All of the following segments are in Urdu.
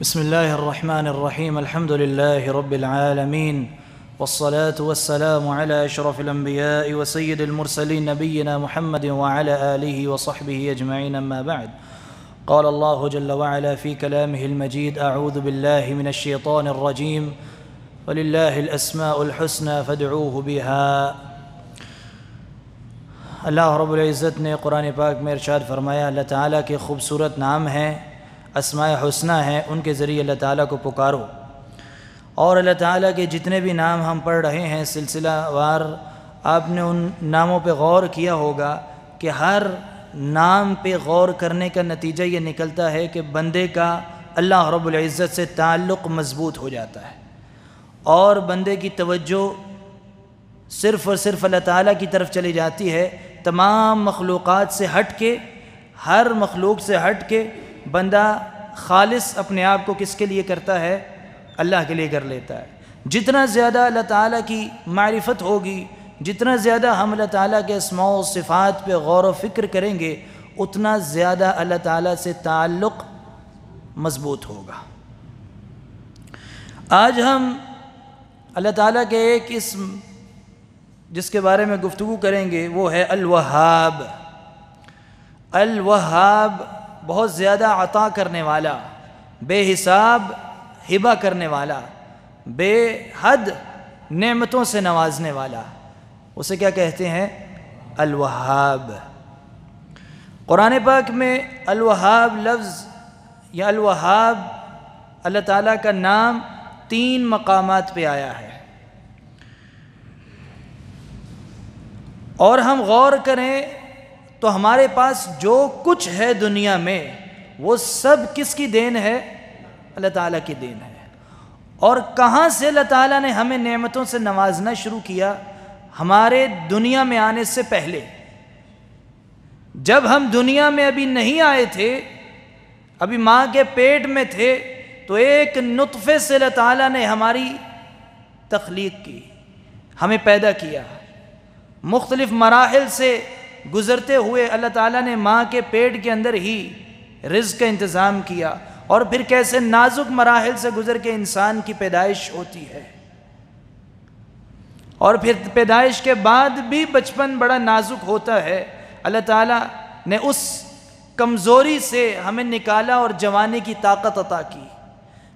بسم الله الرحمن الرحيم. الحمد لله رب العالمين، والصلاة والسلام على أشرف الأنبياء وسيد المرسلين نبينا محمد وعلى آله وصحبه أجمعين. أما بعد، قال الله جل وعلا في كلامه المجيد: أعوذ بالله من الشيطان الرجيم، ولله الأسماء الحسنى فادعوه بها. اللہ رب العزت نے قرآن پاک میں ارشاد فرمایا، اللہ تعالیٰ کے خوبصورت نام ہیں، اسماء حسنہ ہیں، ان کے ذریعے اللہ تعالیٰ کو پکارو. اور اللہ تعالیٰ کے جتنے بھی نام ہم پڑھ رہے ہیں سلسلہ وار، آپ نے ان ناموں پہ غور کیا ہوگا کہ ہر نام پہ غور کرنے کا نتیجہ یہ نکلتا ہے کہ بندے کا اللہ رب العزت سے تعلق مضبوط ہو جاتا ہے، اور بندے کی توجہ صرف اور صرف اللہ تعالیٰ کی طرف چلی جاتی ہے. تمام مخلوقات سے ہٹ کے، ہر مخلوق سے ہٹ کے بندہ خالص اپنے آپ کو کس کے لیے کرتا ہے؟ اللہ کے لیے کر لیتا ہے. جتنا زیادہ اللہ تعالیٰ کی معرفت ہوگی، جتنا زیادہ ہم اللہ تعالیٰ کے اسماء و صفات پہ غور و فکر کریں گے، اتنا زیادہ اللہ تعالیٰ سے تعلق مضبوط ہوگا. آج ہم اللہ تعالیٰ کے ایک اسم جس کے بارے میں گفتگو کریں گے وہ ہے الوہاب. الوہاب بہت زیادہ عطا کرنے والا، بے حساب ہبہ کرنے والا، بے حد نعمتوں سے نوازنے والا. اسے کیا کہتے ہیں؟ الوہاب. قرآن پاک میں الوہاب لفظ یا الوہاب اللہ تعالیٰ کا نام 3 مقامات پہ آیا ہے. اور ہم غور کریں تو ہمارے پاس جو کچھ ہے دنیا میں وہ سب کس کی دین ہے؟ اللہ تعالیٰ کی دین ہے. اور کہاں سے اللہ تعالیٰ نے ہمیں نعمتوں سے نوازنا شروع کیا؟ ہمارے دنیا میں آنے سے پہلے. جب ہم دنیا میں ابھی نہیں آئے تھے، ابھی ماں کے پیٹ میں تھے، تو ایک نطفے سے اللہ تعالیٰ نے ہماری تخلیق کی، ہمیں پیدا کیا. مختلف مراحل سے گزرتے ہوئے اللہ تعالیٰ نے ماں کے پیٹ کے اندر ہی رزق کا انتظام کیا، اور پھر کیسے نازک مراحل سے گزر کے انسان کی پیدائش ہوتی ہے، اور پھر پیدائش کے بعد بھی بچپن بڑا نازک ہوتا ہے. اللہ تعالیٰ نے اس کمزوری سے ہمیں نکالا اور جوانی کی طاقت عطا کی.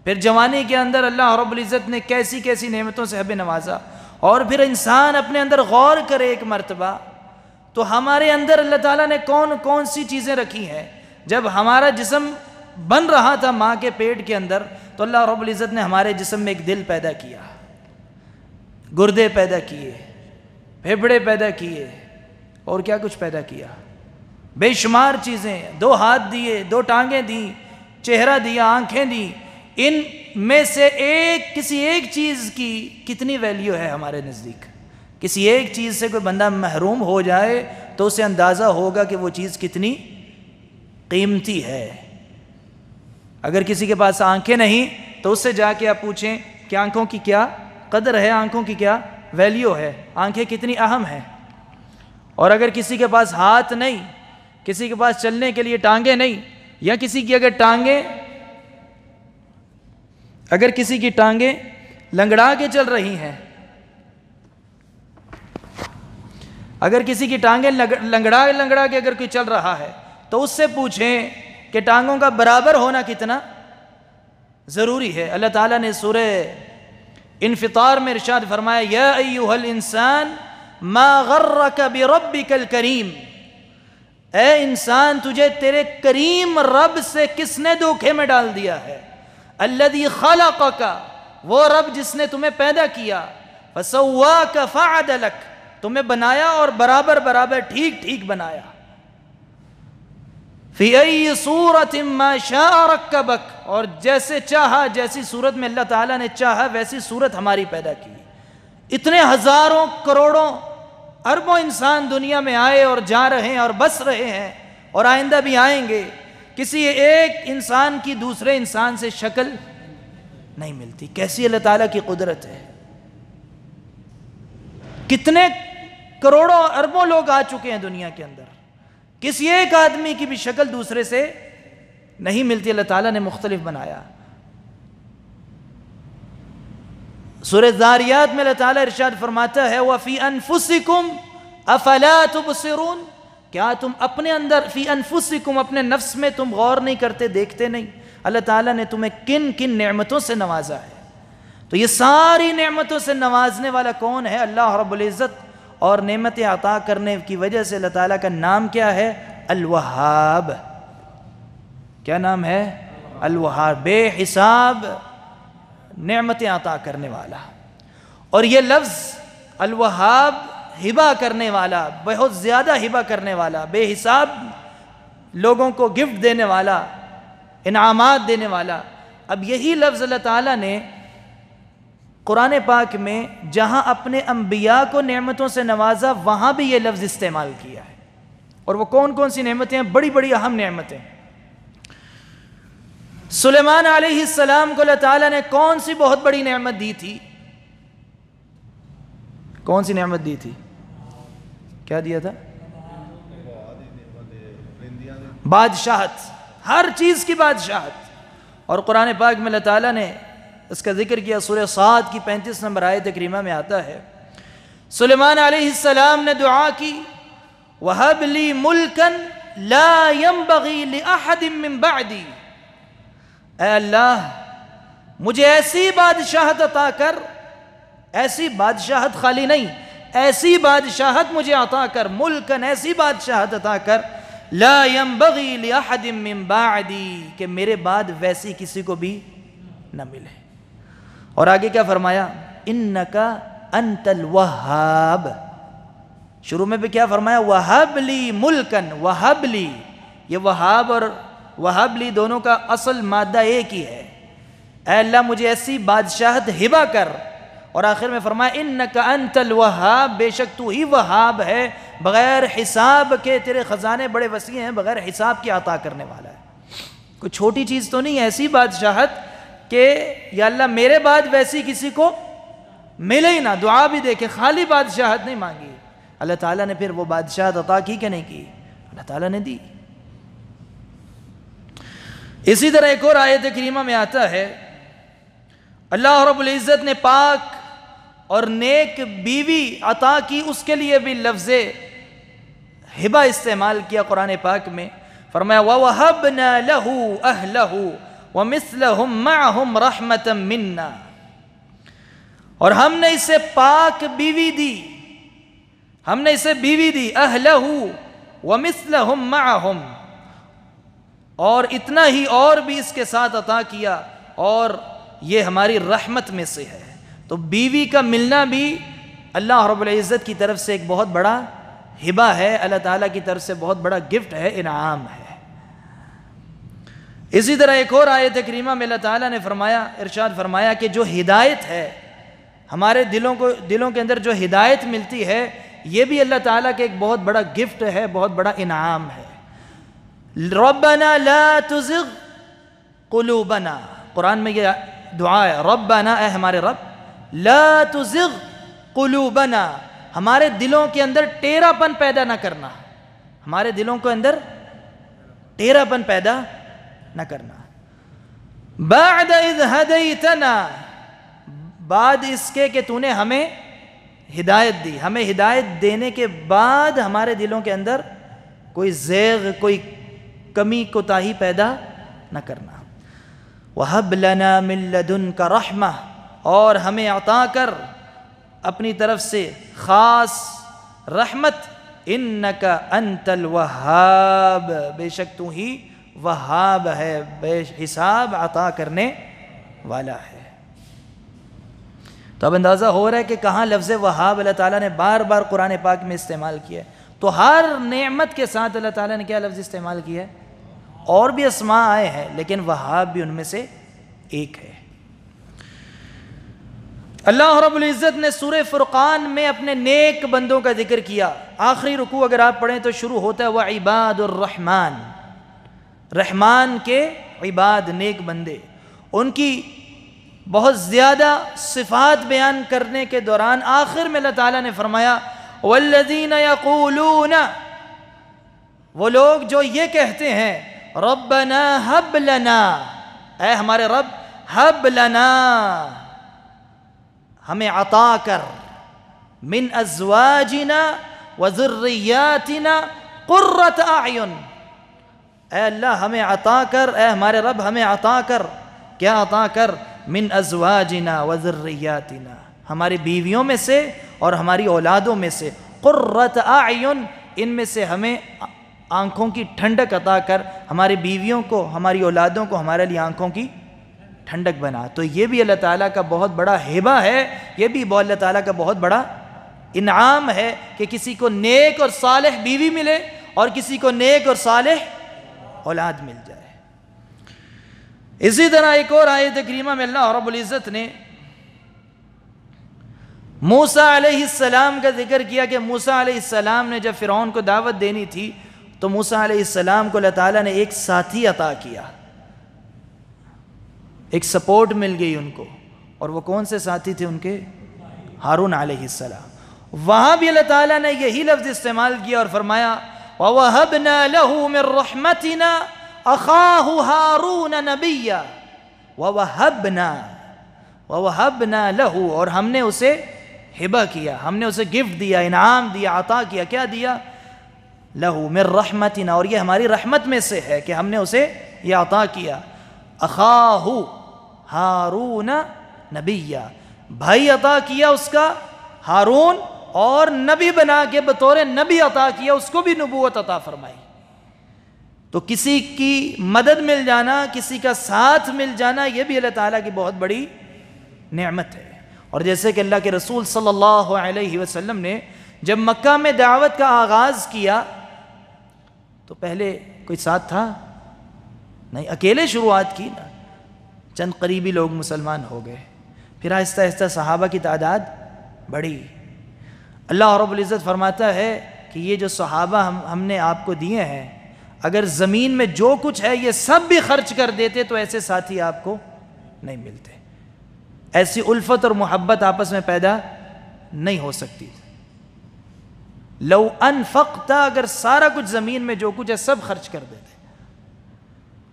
پھر جوانی کے اندر اللہ رب العزت نے کیسی کیسی نعمتوں سے ہمیں نوازا. اور پھر انسان اپنے اندر غور کرے ایک مرتبہ تو ہمارے اندر اللہ تعالیٰ نے کون کون سی چیزیں رکھی ہیں. جب ہمارا جسم بن رہا تھا ماں کے پیٹ کے اندر، تو اللہ رب العزت نے ہمارے جسم میں ایک دل پیدا کیا، گردے پیدا کیے، پھیپھڑے پیدا کیے، اور کیا کچھ پیدا کیا، بے شمار چیزیں. 2 ہاتھ دیے، 2 ٹانگیں دیں، چہرہ دیا، آنکھیں دیں. ان میں سے کسی ایک چیز کی کتنی ویلیو ہے ہمارے نزدیک؟ کسی ایک چیز سے کوئی بندہ محروم ہو جائے تو اسے اندازہ ہوگا کہ وہ چیز کتنی قیمتی ہے. اگر کسی کے پاس آنکھیں نہیں تو اس سے جا کے آپ پوچھیں کہ آنکھوں کی کیا قدر ہے، آنکھوں کی کیا ویلیو ہے، آنکھیں کتنی اہم ہیں. اور اگر کسی کے پاس ہاتھ نہیں، کسی کے پاس چلنے کے لیے ٹانگیں نہیں، یا کسی کی اگر کسی کی ٹانگیں لنگڑا کے چل رہی ہیں، اگر کسی کی ٹانگیں لنگڑا کے اگر کوئی چل رہا ہے تو اس سے پوچھیں کہ ٹانگوں کا برابر ہونا کتنا ضروری ہے. اللہ تعالیٰ نے سورہ انفطار میں ارشاد فرمایا: یا ایھا الانسان ما غرک بربک الکریم. اے انسان، تجھے تیرے کریم رب سے کس نے دھوکے میں ڈال دیا ہے؟ الذی خلقک، وہ رب جس نے تمہیں پیدا کیا، فسواک فعدلک، تمہیں بنایا اور برابر برابر ٹھیک ٹھیک بنایا. فی ای صورت ما شاء رکبک، اور جیسے چاہا، جیسی صورت میں اللہ تعالیٰ نے چاہا ویسی صورت ہماری پیدا کی. اتنے ہزاروں کروڑوں اربوں انسان دنیا میں آئے اور جا رہے ہیں اور بس رہے ہیں، اور آئندہ بھی آئیں گے. کسی ایک انسان کی دوسرے انسان سے شکل نہیں ملتی. کیسی اللہ تعالیٰ کی قدرت ہے! کتنے کروڑوں اربوں لوگ آ چکے ہیں دنیا کے اندر، کسی ایک آدمی کی بھی شکل دوسرے سے نہیں ملتی. اللہ تعالیٰ نے مختلف بنایا. سورہ ذاریات میں اللہ تعالیٰ ارشاد فرماتا ہے وَفِي أَنفُسِكُمْ أَفَلَا تُبْصِرُونَ، کیا تم اپنے اندر فی انفسکم اپنے نفس میں تم غور نہیں کرتے، دیکھتے نہیں اللہ تعالیٰ نے تمہیں کن کن نعمتوں سے نوازا ہے؟ تو یہ ساری نعمتوں سے نوازنے والا کون ہے؟ اللہ رب العزت، اور نعمتیں عطا کرنے کی وجہ سے اللہ تعالیٰ کا نام کیا ہے؟ الوہاب۔ کیا نام ہے؟ الوہاب، بے حساب نعمتیں عطا کرنے والا۔ اور یہ لفظ الوہاب ہبہ کرنے والا، بہت زیادہ ہبہ کرنے والا، بے حساب لوگوں کو گفٹ دینے والا، انعامات دینے والا۔ اب یہی لفظ اللہ تعالیٰ نے قرآن پاک میں جہاں اپنے انبیاء کو نعمتوں سے نوازا وہاں بھی یہ لفظ استعمال کیا ہے۔ اور وہ کون کون سی نعمتیں ہیں؟ بڑی بڑی اہم نعمتیں۔ سلیمان علیہ السلام کو اللہ تعالیٰ نے کون سی بہت بڑی نعمت دی تھی؟ کون سی نعمت دی تھی؟ کیا دیا تھا؟ بادشاہت، ہر چیز کی بادشاہت۔ اور قرآن پاک میں اللہ تعالیٰ نے اس کا ذکر کیا، سورہ صاد کی 35 نمبر آیت کریمہ میں آتا ہے، سلیمان علیہ السلام نے دعا کی وَهَبْ لِي مُلْكًا لَا يَنبَغِي لِأَحَدٍ مِّن بَعْدِي، اے اللہ مجھے ایسی بادشاہت عطا کر، ایسی بادشاہت خالی نہیں، ایسی بادشاہت مجھے عطا کر، ملکن ایسی بادشاہت عطا کر، لا ينبغی لأحد من بعدی، کہ میرے بعد ویسی کسی کو بھی نہ ملے۔ اور آگے کیا فرمایا؟ انکا انت الوہاب، شروع میں بھی کیا فرمایا؟ وہب لی ملکن، وہب لی، یہ وہاب اور وہب لی دونوں کا اصل مادہ ایک ہی ہے۔ اے اللہ مجھے ایسی بادشاہت ہبہ کر، اور آخر میں فرمایا انکا انت الوہاب، بے شک تو ہی وہاب ہے، بغیر حساب کے تیرے خزانے بڑے وسیع ہیں، بغیر حساب کے عطا کرنے والا ہے۔ کوئی چھوٹی چیز تو نہیں ہے ایسی بادشاہت کہ یا اللہ میرے بعد ویسی کسی کو ملے ہی نہ۔ دعا بھی دیکھے، خالی بادشاہت نہیں مانگی، اللہ تعالیٰ نے پھر وہ بادشاہت عطا کی کہ نہیں کی؟ اللہ تعالیٰ نے دی۔ اسی طرح ایک اور آیت کریمہ میں آتا ہے، اللہ رب العزت نے پاک اور نیک بیوی عطا کی، اس کے لیے بھی لفظ ہبہ استعمال کیا قرآن پاک میں، فرمایا وَوَهَبْنَا لَهُ أَهْلَهُ وَمِثْلَهُمْ مَعَهُمْ رَحْمَةً مِنَّا، اور ہم نے اسے پاک بیوی دی، ہم نے اسے بیوی دی، أَهْلَهُ وَمِثْلَهُمْ مَعَهُمْ، اور اتنا ہی اور بھی اس کے ساتھ عطا کیا، اور یہ ہماری رحمت میں سے ہے۔ تو بیوی کا ملنا بھی اللہ رب العزت کی طرف سے ایک بہت بڑا ہبہ ہے، اللہ تعالیٰ کی طرف سے بہت بڑا گفٹ ہے، انعام ہے۔ اسی طرح ایک اور آیت کریمہ میں اللہ تعالیٰ نے فرمایا، ارشاد فرمایا کہ جو ہدایت ہے ہمارے دلوں کے اندر جو ہدایت ملتی ہے، یہ بھی اللہ تعالیٰ کے ایک بہت بڑا گفٹ ہے، بہت بڑا انعام ہے۔ ربنا لا تزغ قلوبنا، قرآن میں یہ دعا ہے، ربنا اے ہمارے رب، لا تزغ قلوبنا، ہمارے دلوں کے اندر ٹیڑھا پن پیدا نہ کرنا، ہمارے دلوں کے اندر ٹیڑھا پن پیدا نہ کرنا۔ بعد اذ ہدیتنا، بعد اس کے کہ تو نے ہمیں ہدایت دی، ہمیں ہدایت دینے کے بعد ہمارے دلوں کے اندر کوئی زیغ، کوئی کمی کوتاہی پیدا نہ کرنا۔ وَهَبْ لَنَا مِن لَّدُنْكَ رَحْمَةً، اور ہمیں عطا کر اپنی طرف سے خاص رحمت، اِنَّكَ أَنْتَ الْوَهَّابُ، بے شک تو ہی وہاب ہے، بے حساب عطا کرنے والا ہے۔ تو اب اندازہ ہو رہا ہے کہ کہاں لفظ وہاب اللہ تعالیٰ نے بار بار قرآن پاک میں استعمال کیا ہے۔ تو ہر نعمت کے ساتھ اللہ تعالیٰ نے کیا لفظ استعمال کیا ہے؟ اور بھی اسماء آئے ہیں، لیکن وہاب بھی ان میں سے ایک ہے۔ اللہ رب العزت نے سورہ فرقان میں اپنے نیک بندوں کا ذکر کیا۔ آخری رکوع اگر آپ پڑھیں تو شروع ہوتا ہے وَعِبَادُ الرحمن، رحمان کے عباد، نیک بندے، ان کی بہت زیادہ صفات بیان کرنے کے دوران آخر میں اللہ تعالیٰ نے فرمایا وَالَّذِينَ يَقُولُونَ، وہ لوگ جو یہ کہتے ہیں رَبَّنَا هَبْ لَنَا، اے ہمارے رب، هَبْ لَنَا، ہمیں عطا کر من ازواجنا وذریاتنا قرۃ اعین، اے اللہ ہمیں عطا کر، اے ہمارے رب ہمیں عطا کر، کیا عطا کر؟ من ازواجنا وذریاتنا، ہماری بیویوں میں سے اور ہماری اولادوں میں سے، قرۃ اعین، ان میں سے ہمیں آنکھوں کی ٹھنڈک عطا کر، ہماری بیویوں کو، ہماری اولادوں کو ہمارے لیے آنکھوں کی ٹھنڈک بنا۔ تو یہ بھی اللہ تعالیٰ کا بہت بڑا ہبہ ہے، یہ بھی اللہ تعالیٰ کا بہت بڑا انعام ہے کہ کسی کو نیک اور صالح بیوی ملے اور کسی کو نیک اور صالح اولاد مل جائے۔ اسی طرح ایک اور آیت کریمہ میں اللہ رب العزت نے موسیٰ علیہ السلام کا ذکر کیا کہ موسیٰ علیہ السلام نے جب فرعون کو دعوت دینی تھی تو موسیٰ علیہ السلام کو اللہ تعالیٰ نے ایک ساتھی عطا کیا، ایک سپورٹ مل گئی ان کو، اور وہ کون سے ساتھی تھے ان کے؟ ہارون علیہ السلام۔ وہاں بھی اللہ تعالیٰ نے یہی لفظ استعمال کیا اور فرمایا وَوَهَبْنَا لَهُ مِن رَحْمَتِنَا أَخَاهُ هَارُونَ نَبِيًّا، وَوَهَبْنَا لَهُ، اور ہم نے اسے ہبہ کیا، ہم نے اسے گفٹ دیا، انعام دیا، عطا کیا، کیا دیا؟ لَهُ مِن رَحْمَتِنَا، اور یہ ہماری رحمت میں سے ہے کہ ہم نے اسے یہ عطا کیا، أَخَاهُ هَارُونَ نَبِيًّا، بھائی عطا کیا اس کا ہارون، اور نبی بنا کے بطور نبی عطا کیا، اس کو بھی نبوت عطا فرمائی۔ تو کسی کی مدد مل جانا، کسی کا ساتھ مل جانا، یہ بھی اللہ تعالیٰ کی بہت بڑی نعمت ہے۔ اور جیسے کہ اللہ کے رسول صلی اللہ علیہ وسلم نے جب مکہ میں دعوت کا آغاز کیا تو پہلے کوئی ساتھ تھا نہیں، اکیلے شروعات کی نا، چند قریبی لوگ مسلمان ہو گئے، پھر آہستہ آہستہ صحابہ کی تعداد بڑھی۔ اللہ رب العزت فرماتا ہے کہ یہ جو صحابہ ہم نے آپ کو دیے ہیں، اگر زمین میں جو کچھ ہے یہ سب بھی خرچ کر دیتے تو ایسے ساتھی آپ کو نہیں ملتے، ایسی الفت اور محبت آپس میں پیدا نہیں ہو سکتی۔ لو انفقت، اگر سارا کچھ زمین میں جو کچھ ہے سب خرچ کر دیتے،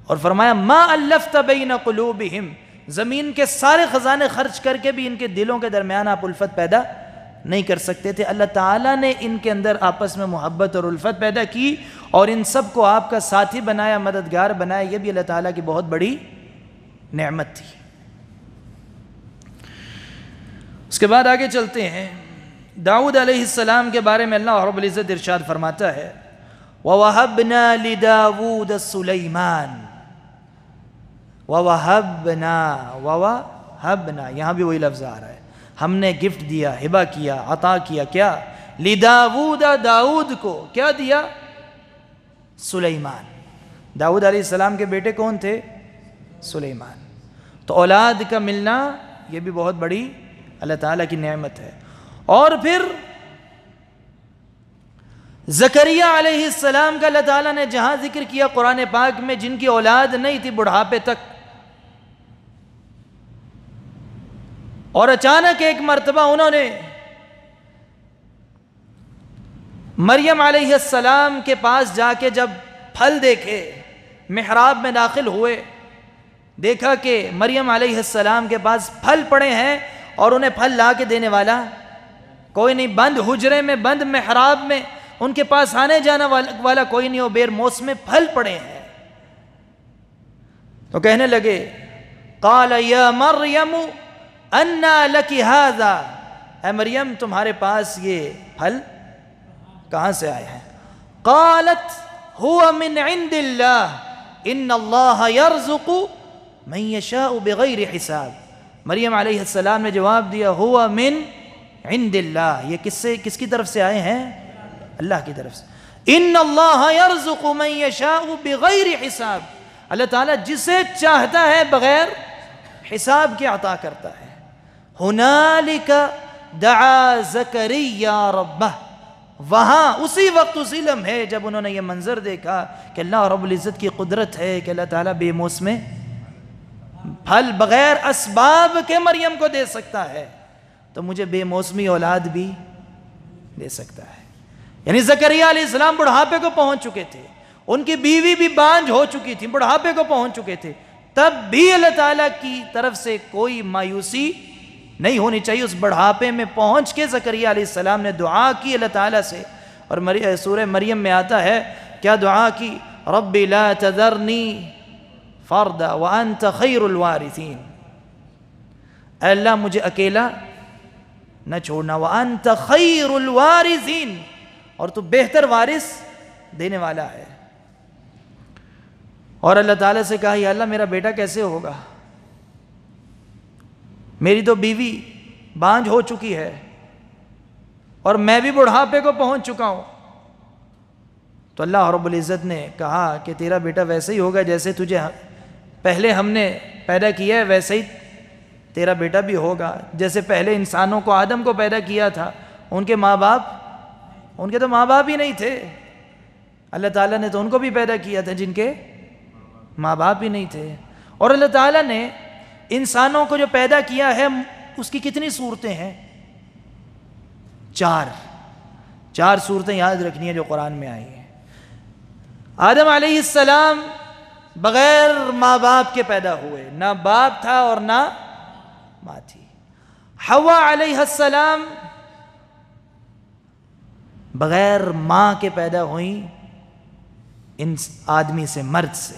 اور فرمایا ما الفت بین قلوبہم، زمین کے سارے خزانے خرچ کر کے بھی ان کے دلوں کے درمیان آپ الفت پیدا نہیں کر سکتے تھے۔ اللہ تعالیٰ نے ان کے اندر آپس میں محبت اور الفت پیدا کی اور ان سب کو آپ کا ساتھی بنایا، مددگار بنایا، یہ بھی اللہ تعالیٰ کی بہت بڑی نعمت تھی۔ اس کے بعد آگے چلتے ہیں، داؤد علیہ السلام کے بارے میں اللہ رب العزت ارشاد فرماتا ہے وَوَهَبْنَا لِدَاوُودَ سُلَيْمَانَ، وَوَهَبْنَا، یہاں بھی وہی لفظ آ رہا ہے، ہم نے گفٹ دیا، ہبہ کیا، عطا کیا، کیا؟ لِدَاوُودَ، داؤد کو کیا دیا؟ سلیمان۔ داؤد علیہ السلام کے بیٹے کون تھے؟ سلیمان۔ تو اولاد کا ملنا یہ بھی بہت بڑی اللہ تعالیٰ کی نعمت ہے۔ اور پھر زکریا علیہ السلام کا اللہ تعالیٰ نے جہاں ذکر کیا قرآن پاک میں، جن کی اولاد نہیں تھی بڑھاپے تک، اور اچانک ایک مرتبہ انہوں نے مریم علیہ السلام کے پاس جا کے جب پھل دیکھے، محراب میں داخل ہوئے، دیکھا کہ مریم علیہ السلام کے پاس پھل پڑے ہیں اور انہیں پھل لا کے دینے والا کوئی نہیں، بند حجرے میں، بند محراب میں ان کے پاس آنے جانا والا کوئی نہیں، وہ بیر موسم پھل پڑے ہیں۔ تو کہنے لگے قال یا مریم انا لکی ھذا، اے مریم تمہارے پاس یہ پھل کہاں سے آئے ہیں؟ قالت هو من عند اللہ ان اللہ یرزق من یشاء بغیر حساب۔ مریم علیہ السلام نے جواب دیا هو من عند اللہ، یہ کس کی طرف سے آئے ہیں؟ اللہ کی طرف سے۔ ان اللہ یرزق من یشاء بغیر حساب، اللہ تعالیٰ جسے چاہتا ہے بغیر حساب کے عطا کرتا ہے۔ ہنالک دعا زکریا ربہ، وہاں اسی وقت اسی لمحے جب انہوں نے یہ منظر دیکھا کہ اللہ رب العزت کی قدرت ہے کہ اللہ تعالیٰ بے موسم پھل بغیر اسباب کے مریم کو دے سکتا ہے، تو مجھے بے موسمی اولاد بھی دے سکتا ہے۔ یعنی زکریا علیہ السلام بڑھاپے کو پہنچ چکے تھے، ان کی بیوی بھی بانجھ ہو چکی تھی، بڑھاپے کو پہنچ چکے تھے، تب بھی اللہ تعالیٰ کی طرف سے کوئی مایوسی نہیں ہونی چاہیے۔ اس بڑھاپے میں پہنچ کے زکریا علیہ السلام نے دعا کی اللہ تعالیٰ سے، اور سورہ مریم میں آتا ہے کیا دعا کی؟ رب لا تذرنی فردا وانت خیر الوارثین، اے اللہ مجھے اکیلا نہ چھوڑنا، وانت خیر الوارثین، اور تو بہتر وارث دینے والا ہے۔ اور اللہ تعالیٰ سے کہا یا اللہ میرا بیٹا کیسے ہوگا، میری تو بیوی بانجھ ہو چکی ہے اور میں بھی بڑھاپے کو پہنچ چکا ہوں۔ تو اللہ رب العزت نے کہا کہ تیرا بیٹا ویسے ہی ہوگا جیسے تجھے پہلے ہم نے پیدا کیا ہے، ویسے ہی تیرا بیٹا بھی ہوگا۔ جیسے پہلے انسانوں کو آدم کو پیدا کیا تھا، ان کے تو ماں باپ ہی نہیں تھے، اللہ تعالیٰ نے تو ان کو بھی پیدا کیا تھا جن کے ماں باپ ہی نہیں تھے۔ اور اللہ تعالیٰ نے انسانوں کو جو پیدا کیا ہے اس کی کتنی صورتیں ہیں؟ چار صورتیں یاد رکھنی ہیں جو قرآن میں آئی ہیں۔ آدم علیہ السلام بغیر ماں باپ کے پیدا ہوئے، نہ باپ تھا اور نہ ماں تھی۔ حوا علیہ السلام بغیر ماں کے پیدا ہوئیں، ان آدمی سے، مرد سے۔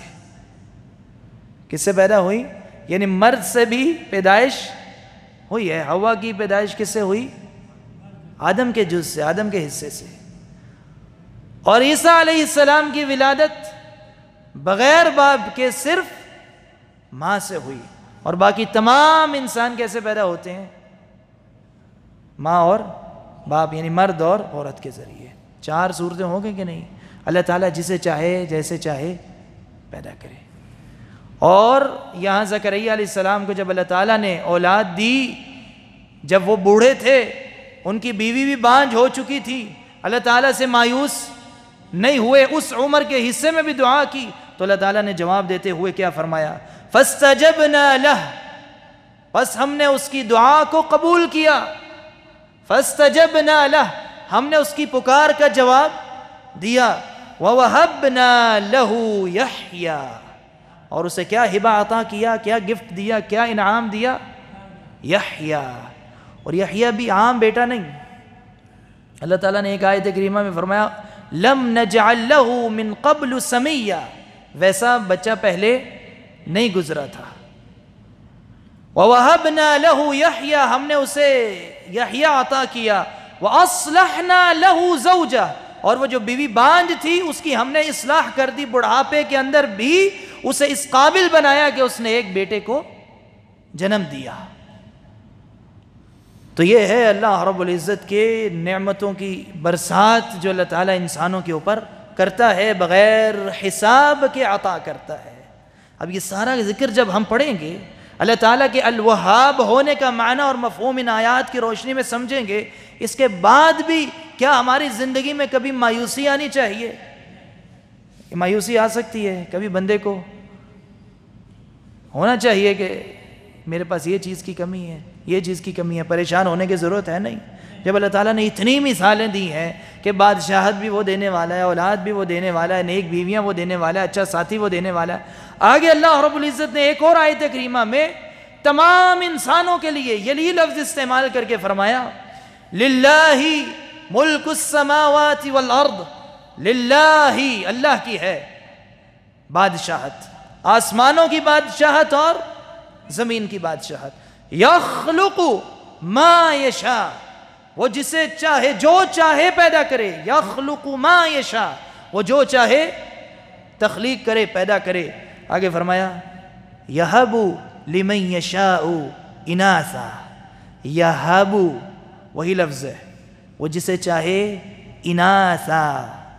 کس سے پیدا ہوئی؟ یعنی مرد سے بھی پیدائش ہوئی ہے۔ حوا کی پیدائش کس سے ہوئی؟ آدم کے جز سے، آدم کے حصے سے۔ اور عیسیٰ علیہ السلام کی ولادت بغیر باپ کے صرف ماں سے ہوئی۔ اور باقی تمام انسان کیسے پیدا ہوتے ہیں؟ ماں اور باپ، یعنی مرد اور عورت کے ذریعے۔ 4 صورتیں ہوں گی کہ نہیں؟ اللہ تعالیٰ جسے چاہے جیسے چاہے پیدا کرے۔ اور یہاں زکریا علیہ السلام کو جب اللہ تعالیٰ نے اولاد دی، جب وہ بوڑھے تھے، ان کی بیوی بھی بانجھ ہو چکی تھی، اللہ تعالیٰ سے مایوس نہیں ہوئے، اس عمر کے حصے میں بھی دعا کی، تو اللہ تعالیٰ نے جواب دیتے ہوئے کیا فرمایا؟ فَاسْتَجَبْنَا لَهُ، بس ہم نے اس کی دعا کو قبول کیا۔ فَاسْتَجَبْنَا لَهُ، ہم نے اس کی پکار کا جواب دیا۔ وَوَهَبْنَا لَهُ يَحْيَا، اور اسے کیا ہبہ عطا کیا، کیا گفٹ دیا، کیا انعام دیا؟ یحییٰ۔ اور یحییٰ بھی عام بیٹا نہیں، اللہ تعالیٰ نے ایک آیت کریمہ میں فرمایا لَمْ نَجْعَلْ لَهُ مِن قَبْلُ سَمِيًّا، ویسا بچہ پہلے نہیں گزرا تھا۔ وَوَهَبْنَا لَهُ يَحْيَا، ہم نے اسے یحییٰ عطا کیا۔ وَأَصْلَحْنَا لَهُ زَوْجَهُ، اور وہ جو بیوی بانجھ تھی اس کی ہم نے اصلاح کر دی، بڑھاپے کے اندر بھی اسے اس قابل بنایا کہ اس نے ایک بیٹے کو جنم دیا۔ تو یہ ہے اللہ رب العزت کے نعمتوں کی برسات جو اللہ تعالیٰ انسانوں کے اوپر کرتا ہے، بغیر حساب کے عطا کرتا ہے۔ اب یہ سارا ذکر جب ہم پڑھیں گے، اللہ تعالیٰ کے الوہاب ہونے کا معنی اور مفہوم ان آیات کی روشنی میں سمجھیں گے، اس کے بعد بھی کیا ہماری زندگی میں کبھی مایوسی آنی چاہیے؟ مایوسی آ سکتی ہے کبھی، بندے کو ہونا چاہیے کہ میرے پاس یہ چیز کی کمی ہے، یہ چیز کی کمی ہے، پریشان ہونے کی ضرورت ہے نہیں۔ جب اللہ تعالیٰ نے اتنی مثالیں دی ہیں کہ بادشاہت بھی وہ دینے والا ہے، اولاد بھی وہ دینے والا ہے، نیک بیویاں وہ دینے والا ہے، اچھا ساتھی وہ دینے والا ہے۔ آگے اللہ رب العزت نے ایک اور آیت کریمہ میں تمام انسانوں کے لیے یہی لفظ استعمال کر کے فرمایا للہ ملک السماوات والارض، للہ، اللہ کی ہے بادشاہت، آسمانوں کی بادشاہت اور زمین کی بادشاہت۔ یخلق ما یشاء، وہ جسے چاہے جو چاہے پیدا کرے، یخلق ما یشاء، وہ جو چاہے تخلیق کرے، پیدا کرے۔ آگے فرمایا یہب لمن یشاء اناثا، یہب وہی لفظ ہے، وہ جسے چاہے اناثا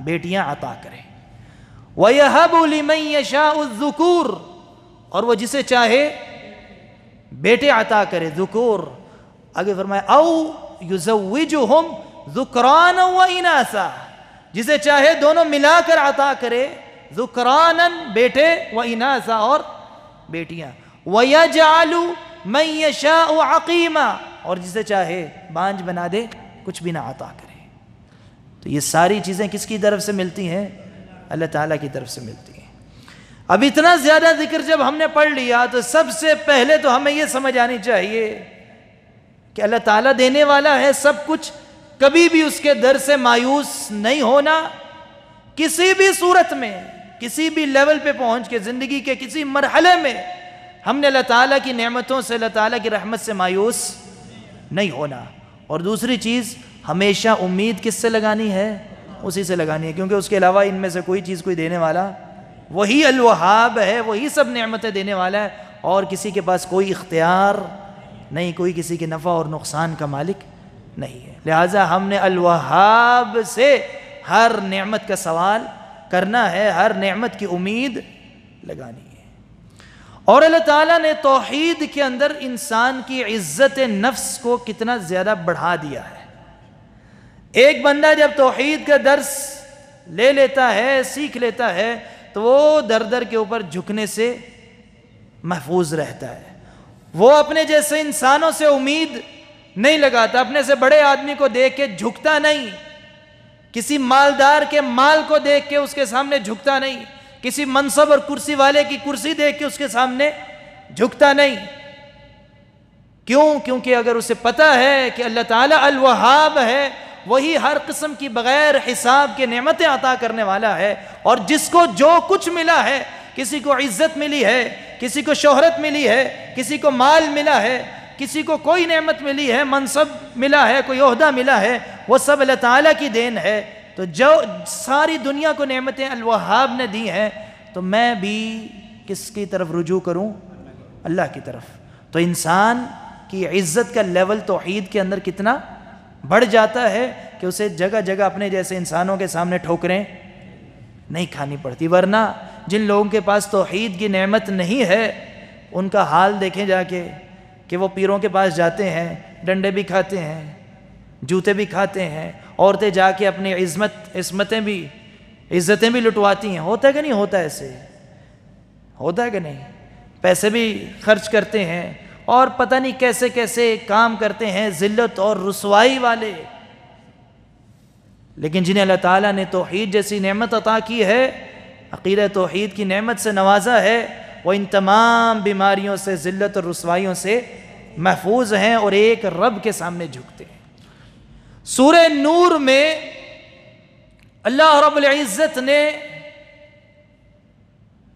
بیٹیاں عطا کرے، وَيَهَبُ لِمَن يَشَاءُ الذُّكُورَ، اور وہ جسے چاہے بیٹے عطا کرے، ذکور۔ آگے فرمایا او يُزَوِّجُهُمْ ذُكْرَانًا وَإِنَاثًا، جسے چاہے دونوں ملا کر عطا کرے، ذُكْرَانًا بیٹے، وَإِنَاثًا اور بیٹیاں، وَيَجْعَلُ مَن يَشَاءُ عَقِيمًا، اور جسے چاہے بانجھ بنا دے، کچھ بھی نہ عطا کرے۔ تو یہ ساری چیزیں کس کی طرف سے ملتی ہیں؟ اللہ تعالیٰ کی طرف سے ملتی ہیں۔ اب اتنا زیادہ ذکر جب ہم نے پڑھ لیا تو سب سے پہلے تو ہمیں یہ سمجھ آنی چاہیے کہ اللہ تعالیٰ دینے والا ہے سب کچھ، کبھی بھی اس کے در سے مایوس نہیں ہونا، کسی بھی صورت میں، کسی بھی لیول پہ پہنچ کے، زندگی کے کسی مرحلے میں ہم نے اللہ تعالیٰ کی نعمتوں سے، اللہ تعالیٰ کی رحمت سے مایوس نہیں ہونا۔ اور دوسری چیز، ہمیشہ امید کس سے لگانی ہے؟ اسی سے لگانی ہے، کیونکہ اس کے علاوہ ان میں سے کوئی چیز کوئی دینے والا وہی الوہاب ہے، وہی سب نعمتیں دینے والا ہے، اور کسی کے پاس کوئی اختیار نہیں، کوئی کسی کے نفع اور نقصان کا مالک نہیں ہے۔ لہٰذا ہم نے الوہاب سے ہر نعمت کا سوال کرنا ہے، ہر نعمت کی امید لگانی ہے۔ اور اللہ تعالیٰ نے توحید کے اندر انسان کی عزت نفس کو کتنا زیادہ بڑھا دیا ہے۔ ایک بندہ جب توحید کا درس لے لیتا ہے، سیکھ لیتا ہے، تو وہ در در کے اوپر جھکنے سے محفوظ رہتا ہے۔ وہ اپنے جیسے انسانوں سے امید نہیں لگاتا، اپنے سے بڑے آدمی کو دیکھ کے جھکتا نہیں، کسی مالدار کے مال کو دیکھ کے اس کے سامنے جھکتا نہیں، کسی منصب اور کرسی والے کی کرسی دیکھ کے اس کے سامنے جھکتا نہیں۔ کیوں؟ کیونکہ اگر اسے پتہ ہے کہ اللہ تعالیٰ الوہاب ہے، وہی ہر قسم کی بغیر حساب کے نعمتیں عطا کرنے والا ہے، اور جس کو جو کچھ ملا ہے، کسی کو عزت ملی ہے، کسی کو شہرت ملی ہے، کسی کو مال ملا ہے، کسی کو کوئی نعمت ملی ہے، منصب ملا ہے، کوئی عہدہ ملا ہے، وہ سب اللہ تعالیٰ کی دین ہے۔ تو جو ساری دنیا کو نعمتیں الوہاب نے دی ہیں، تو میں بھی کس کی طرف رجوع کروں؟ اللہ کی طرف۔ تو انسان کی عزت کا لیول توحید کے اندر کتنا بڑھ جاتا ہے کہ اسے جگہ جگہ اپنے جیسے انسانوں کے سامنے ٹھوکریں نہیں کھانی پڑتی۔ ورنہ جن لوگوں کے پاس توحید کی نعمت نہیں ہے، ان کا حال دیکھیں جا کے کہ وہ پیروں کے پاس جاتے ہیں، ڈنڈے بھی کھاتے ہیں، جوتے بھی کھاتے ہیں، عورتیں جا کے اپنی عصمتیں بھی، عزتیں بھی لٹواتی ہیں۔ ہوتا ہے کہ نہیں ہوتا؟ ایسے ہوتا ہے کہ نہیں؟ پیسے بھی خرچ کرتے ہیں، اور پتہ نہیں کیسے کیسے کام کرتے ہیں، ذلت اور رسوائی والے۔ لیکن جنہیں اللہ تعالیٰ نے توحید جیسی نعمت عطا کی ہے، عقیدہ توحید کی نعمت سے نوازا ہے، وہ ان تمام بیماریوں سے، ذلت اور رسوائیوں سے محفوظ ہیں، اور ایک رب کے سامنے جھکتے ہیں۔ سورہ نور میں اللہ رب العزت نے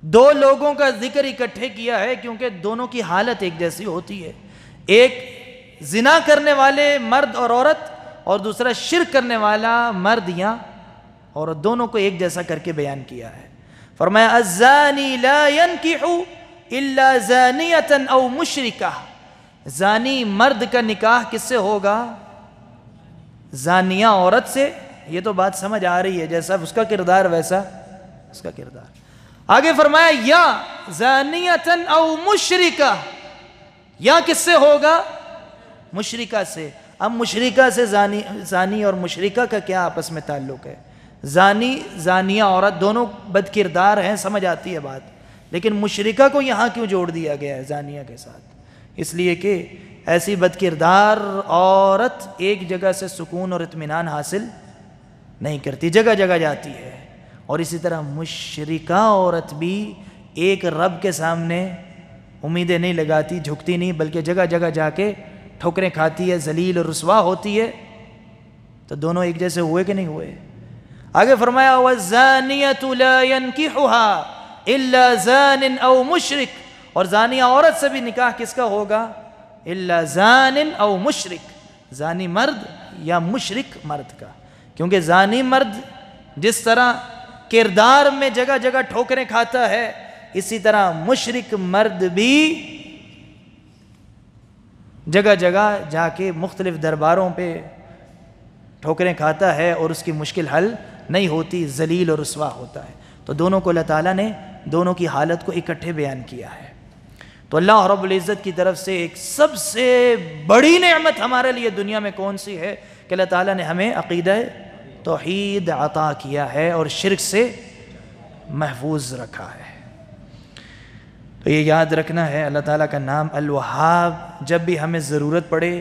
دو لوگوں کا ذکر اکٹھے کیا ہے، کیونکہ دونوں کی حالت ایک جیسی ہوتی ہے۔ ایک زنا کرنے والے مرد اور عورت، اور دوسرا شرک کرنے والا مرد یا عورت، دونوں کو ایک جیسا کر کے بیان کیا ہے۔ فرمایا الزانی لا ينکح الا زانیۃ او مشرکہ، زانی مرد کا نکاح کس سے ہوگا؟ زانیہ عورت سے۔ یہ تو بات سمجھ آ رہی ہے، جیسا اس کا کردار ویسا اس کا کردار۔ آگے فرمایا یا زانیۃ او مشرکہ، یا کس سے ہوگا؟ مشرکہ سے۔ اب مشرکہ سے زانی اور مشرکہ کا کیا آپس میں تعلق ہے؟ زانی، زانیہ عورت دونوں بد کردار ہیں، سمجھ آتی ہے بات، لیکن مشرکہ کو یہاں کیوں جوڑ دیا گیا ہے زانیہ کے ساتھ؟ اس لیے کہ ایسی بد کردار عورت ایک جگہ سے سکون اور اطمینان حاصل نہیں کرتی، جگہ جگہ جاتی ہے۔ اور اسی طرح مشرکہ عورت بھی ایک رب کے سامنے امیدیں نہیں لگاتی، جھکتی نہیں، بلکہ جگہ جگہ جا کے ٹھوکریں کھاتی ہے، ذلیل اور رسوا ہوتی ہے۔ تو دونوں ایک جیسے ہوئے کہ نہیں ہوئے؟ آگے فرمایا وَالزَّانِيَةُ لَا يَنْكِحُهَا إِلَّا زَانٍ أَوْ مُشْرِكٍ، اور زانیہ عورت سے بھی نکاح کس کا ہوگا؟ إِلَّا زَانٍ أَوْ مُشْرِكٍ، زانی مرد یا مشرک مرد کا۔ کیونکہ زانی مرد جس طرح کردار میں جگہ جگہ ٹھوکریں کھاتا ہے، اسی طرح مشرک مرد بھی جگہ جگہ جا کے مختلف درباروں پہ ٹھوکریں کھاتا ہے، اور اس کی مشکل حل نہیں ہوتی، ذلیل اور رسوا ہوتا ہے۔ تو دونوں کو اللہ تعالیٰ نے دونوں کی حالت کو اکٹھے بیان کیا ہے۔ تو اللہ رب العزت کی طرف سے ایک سب سے بڑی نعمت ہمارے لیے دنیا میں کون سی ہے؟ کہ اللہ تعالیٰ نے ہمیں عقیدہ توحید عطا کیا ہے اور شرک سے محفوظ رکھا ہے۔ تو یہ یاد رکھنا ہے، اللہ تعالیٰ کا نام الوہاب، جب بھی ہمیں ضرورت پڑے،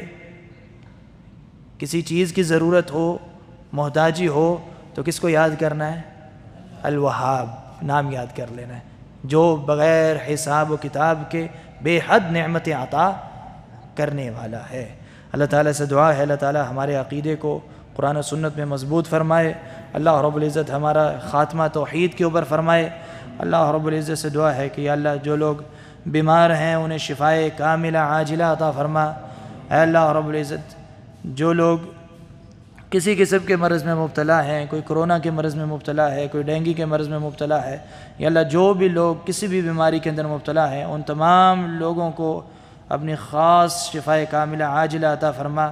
کسی چیز کی ضرورت ہو، محتاجی ہو، تو کس کو یاد کرنا ہے؟ الوہاب نام یاد کر لینا ہے، جو بغیر حساب و کتاب کے بے حد نعمتیں عطا کرنے والا ہے۔ اللہ تعالیٰ سے دعا ہے اللہ تعالیٰ ہمارے عقیدے کو قرآن و سنت میں مضبوط فرمائے، اللہ رب العزت ہمارا خاتمہ توحید کے اوپر فرمائے۔ اللہ رب العزت سے دعا ہے کہ یا اللہ جو لوگ بیمار ہیں انہیں شفائے کاملہ عاجلہ عطا فرما۔ اے اللہ رب العزت جو لوگ کسی قسم کے مرض میں مبتلا ہیں، کوئی کرونا کے مرض میں مبتلا ہے، کوئی ڈینگی کے مرض میں مبتلا ہے، یا اللہ جو بھی لوگ کسی بھی بیماری کے اندر مبتلا ہیں ان تمام لوگوں کو اپنی خاص شفائے کاملہ عاجلہ عطا فرما۔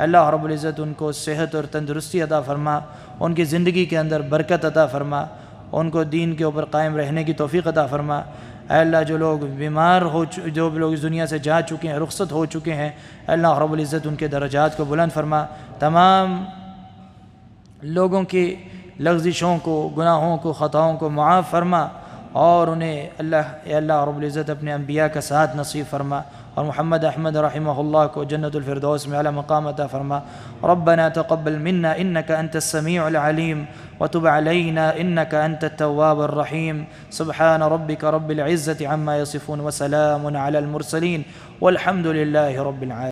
اللہ رب العزت ان کو صحت اور تندرستی عطا فرما، ان کی زندگی کے اندر برکت عطا فرما، ان کو دین کے اوپر قائم رہنے کی توفیق عطا فرما۔ اے اللہ جو لوگ بیمار جو بھی لوگ اس دنیا سے جا چکے ہیں، رخصت ہو چکے ہیں، اے اللہ رب العزت ان کے درجات کو بلند فرما، تمام لوگوں کی لغزشوں کو، گناہوں کو، خطاؤں کو معاف فرما، اور انہیں اللہ رب العزت اپنے انبیاء کا ساتھ نصیب فرما، اور محمد احمد رحمہ اللہ کو جنت الفردوس میں اعلی مقام عطا فرما۔ ربنا تقبل منا انك انت السميع العليم وتب علينا انك انت التواب الرحيم سبحان ربك رب العزة عما يصفون وسلام على المرسلين والحمد لله رب العالمين۔